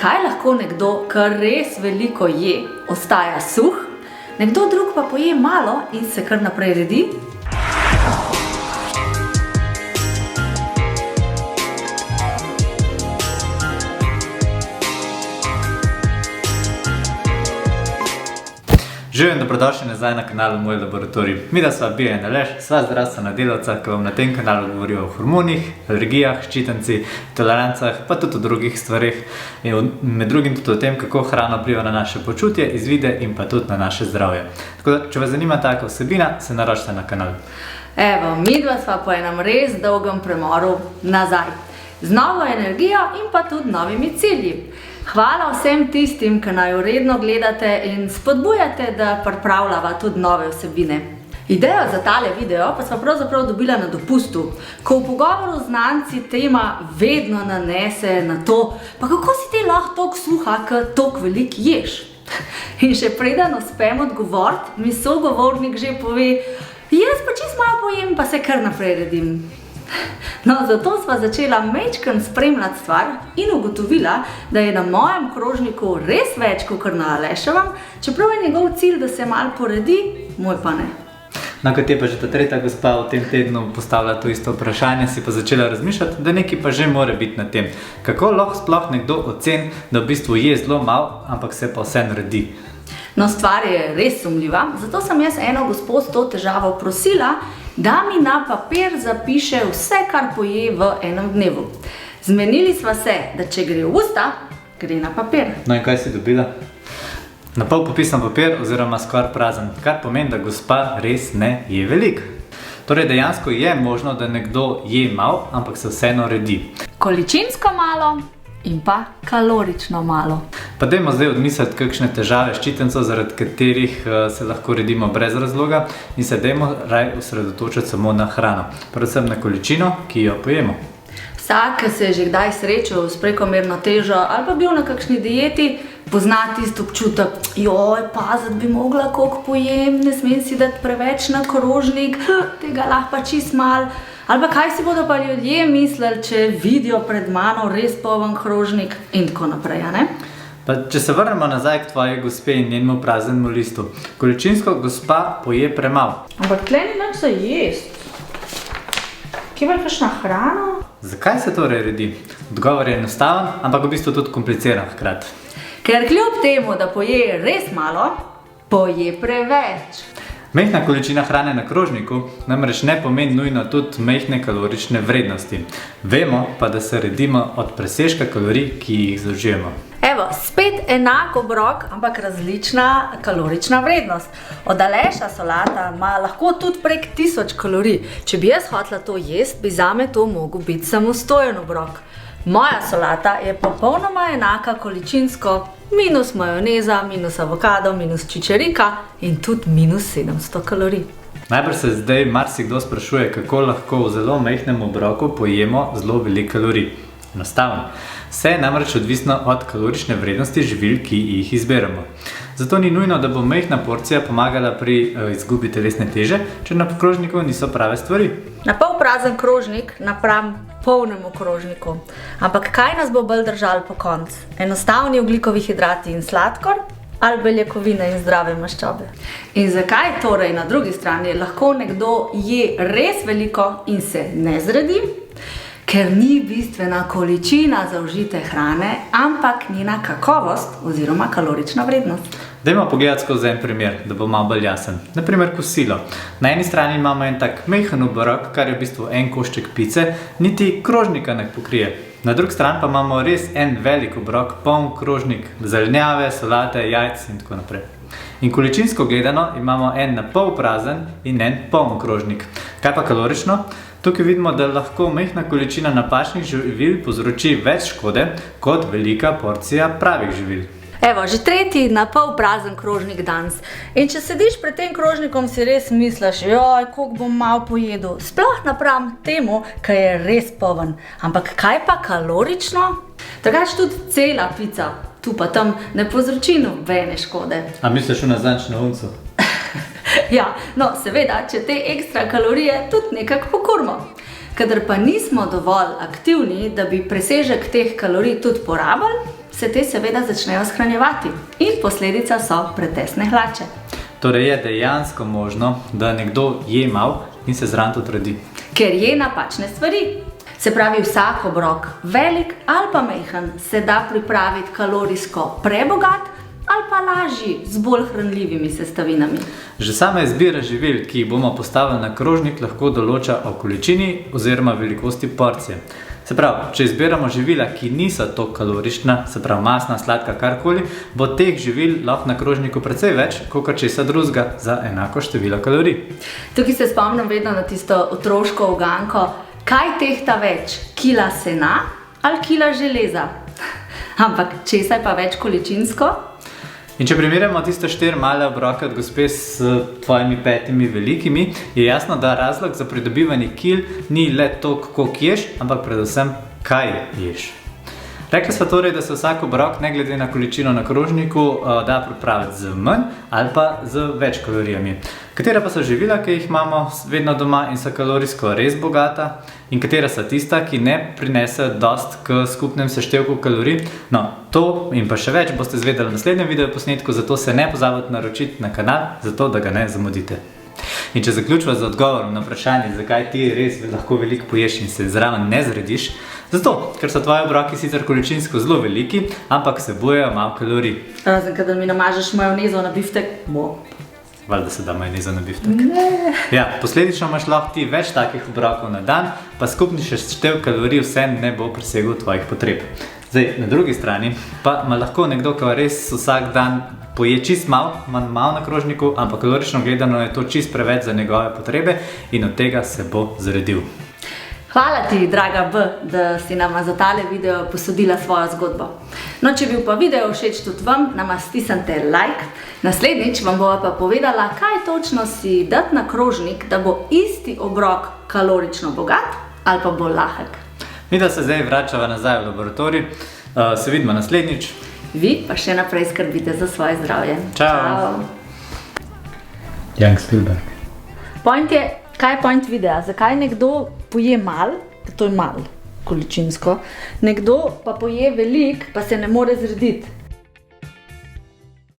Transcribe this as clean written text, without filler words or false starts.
Kaj lahko nekdo, kar res veliko je, ostaja suh, nekdo drug pa poje malo in se kar naprej redi? Živim, dobrodošli nazaj na kanalu Moj laboratorij. Midva sva Bija in Aleš, sva zdravstvena delavca, ki vam na tem kanalu govorijo o hormonih, alergijah, ščitenci, tolerancah, pa tudi o drugih stvarih. In med drugim tudi o tem, kako hrana vpliva na naše počutje, izvide in pa tudi na naše zdravje. Tako da, če vas zanima taka vsebina, se naročite na kanal. Evo, midva sva po enem res dolgem premoru nazaj. Z novo energijo in pa tudi novimi cilji. Hvala vsem tistim, ki naj redno gledate in spodbujate, da pripravljava tudi nove vsebine. Idejo za tale video pa sva pravzaprav dobila na dopustu, ko v pogovoru z znanci tema vedno nanese na to, pa kako si ti lahko toliko suha, ko toliko veliko ješ. In še preden uspem odgovoriti, mi sogovornik že pove, jaz pa čisto malo pojem, pa se kar naprej redim. No, zato sva začela majčkeno spremljati stvar in ugotovila, da je na mojem krožniku res več kot na Aleševem, čeprav je njegov cilj, da se malo poredi, moj pa ne. No, kot je pa že ta tretja gospa v tem tednu postavila to isto vprašanje, si pa začela razmišljati, da nekaj pa že mora biti na tem. Kako lahko sploh nekdo oceni, da v bistvu je zelo malo, ampak se pa vse naredi? No, stvar je res sumljiva, zato sem jaz eno gospo s to težavo prosila, da mi na papir zapiše vse, kar poje v enem dnevu. Zmenili sva se, da če gre v usta, gre na papir. No in kaj si dobila? Na pol popisan papir oziroma skoraj prazen, kar pomeni, da gospa res ne je veliko. Torej dejansko je možno, da nekdo je malo, ampak se vseeno redi. Količinsko malo in pa kalorično malo. Pa dajmo zdaj odmisliti kakšne težave ščitencov, zaradi katerih se lahko redimo brez razloga in se dajmo raj osredotočiti samo na hrano. Predvsem na količino, ki jo pojemo. Vsak, ki se je že kdaj srečal s prekomerno težo ali pa bil na kakšni dieti, pozna tisti občutek, joj, paziti bi mogla, koliko pojem, ne smem si dati preveč na krožnik, tega lahko pa čisto malo. Ali pa kaj si bodo pa ljudje mislili, če vidijo pred mano res poln krožnik in tako naprej, a ne? Pa če se vrnemo nazaj k tvoji gospe in njenemu praznemu listu. Količinsko gospa poje premalo. Ampak tle ni nič za jesti. Kje pa je kakšna hrana? Zakaj se torej redi? Odgovor je enostaven, ampak v bistvu tudi kompliciran hkrati. Ker kljub temu, da poje res malo, poje preveč. Majhna količina hrane na krožniku namreč ne pomeni nujno tudi majhne kalorične vrednosti. Vemo pa, da se redimo od presežka kalorij, ki jih zaužijemo. Evo, spet enak obrok, ampak različna kalorična vrednost. Od Aleša solata ima lahko tudi prek 1000 kalorij. Če bi jaz hotela to jesti, bi zame to mogel biti samostojen obrok. Moja solata je popolnoma enaka količinsko, minus majoneza, minus avokado, minus čičerika in tudi minus 700 kalorij. Najbrž se zdaj marsikdo sprašuje, kako lahko v zelo majhnem obroku pojemo zelo veliko kalorij. Enostavno. Vse je namreč odvisno od kalorične vrednosti živil, ki jih izberemo. Zato ni nujno, da bo majhna porcija pomagala pri izgubi telesne teže, če na krožniku niso prave stvari. Na pol prazen krožnik napram polnemu krožniku. Ampak kaj nas bo bolj držalo po koncu? Enostavni ogljikovi hidrati in sladkor ali beljakovine in zdrave maščobe? In zakaj torej na drugi strani lahko nekdo je res veliko in se ne zredi? Ker ni bistvena količina zaužite hrane, ampak njena kakovost oziroma kalorična vrednost. Dajmo pogledati skozi en primer, da bo malo bolj jasen. Naprimer kosilo. Na eni strani imamo en tak majhen obrok, kar je v bistvu en košček pice, niti krožnika ne pokrije. Na drugi strani pa imamo res en velik obrok, poln krožnik zelenjave, solate, jajc in tako naprej. In količinsko gledano imamo en na pol prazen in en poln krožnik. Kaj pa kalorično? Tukaj vidimo, da lahko majhna količina napačnih živil povzroči več škode kot velika porcija pravih živil. Evo, že tretji na pol prazen krožnik danes. In če sediš pred tem krožnikom, si res misliš, joj, koliko bom malo pojedel. Sploh napram temu, ki je res poln. Ampak kaj pa kalorično? Drugače tudi cela pica, tu pa tam, ne povzroči nobene škode. A misliš v nazadnje na uncu? Ja, no, seveda, če te ekstra kalorije tudi nekako pokurimo. Kadar pa nismo dovolj aktivni, da bi presežek teh kalorij tudi porabili, se te seveda začnejo shranjevati in posledica so pretesne hlače. Torej je dejansko možno, da nekdo je malo in se zraven tudi rodi. Ker je napačne stvari. Se pravi, vsak obrok, velik ali pa majhen, se da pripraviti kalorijsko prebogat ali pa lažji z bolj hranljivimi sestavinami. Že sama izbira živil, ki jih bomo postavili na krožnik, lahko določa o količini oziroma velikosti porcije. Se pravi, če izbiramo živila, ki niso toliko kalorična, se pravi masna, sladka, karkoli, bo teh živil lahko na krožniku precej več, kakor česa drugega za enako število kalorij. Tukaj se spomnim vedno na tisto otroško uganko, kaj tehta več, kila sena ali kila železa? Ampak česa je pa več količinsko? In če primerjamo tiste 4 male obroke od gospe s tvojimi 5 velikimi, je jasno, da razlog za pridobivanje kil ni le to, koliko ješ, ampak predvsem, kaj ješ. Rekli smo torej, da se vsak obrok, ne glede na količino na krožniku, da pripraviti z manj ali pa z več kalorijami. Katera pa so živila, ki jih imamo vedno doma in so kalorijsko res bogata, in katera so tista, ki ne prinesejo dosti k skupnem seštevku kalorij. No, to in pa še več boste izvedeli v naslednjem videoposnetku, zato se ne pozabite naročiti na kanal, zato da ga ne zamudite. In če zaključiva z odgovorom na vprašanje, zakaj ti res lahko veliko poješ in se zraven ne zrediš, zato, ker so tvoji obroki sicer količinsko zelo veliki, ampak vsebujejo malo kalorij. Razen, kadar mi namažeš majonezo na biftek, bo. Valjda se da majoneza na biftek. Ne. Ja, posledično imaš lahko ti več takih obrokov na dan, pa skupni seštev kalorij vse ne bo presegel tvojih potreb. Zdaj, na drugi strani pa ima lahko nekdo, ki res vsak dan poje čist malo na krožniku, ampak kalorično gledano je to čist preveč za njegove potrebe in od tega se bo zredil. Hvala ti, draga B, da si nama za tale video posodila svojo zgodbo. No, če bil pa video všeč tudi vam, nama stisnite like. Naslednjič vam bova pa povedala, kaj točno si dati na krožnik, da bo isti obrok kalorično bogat ali pa bolj lahek. Mi da se zdaj vračava nazaj v laboratorij. Se vidimo naslednjič. Vi pa še naprej skrbite za svoje zdravje. Čau. Young Spielberg. Point je, kaj je point videa? Zakaj nekdo poje malo, to je malo količinsko, nekdo pa poje veliko, pa se ne more zrediti?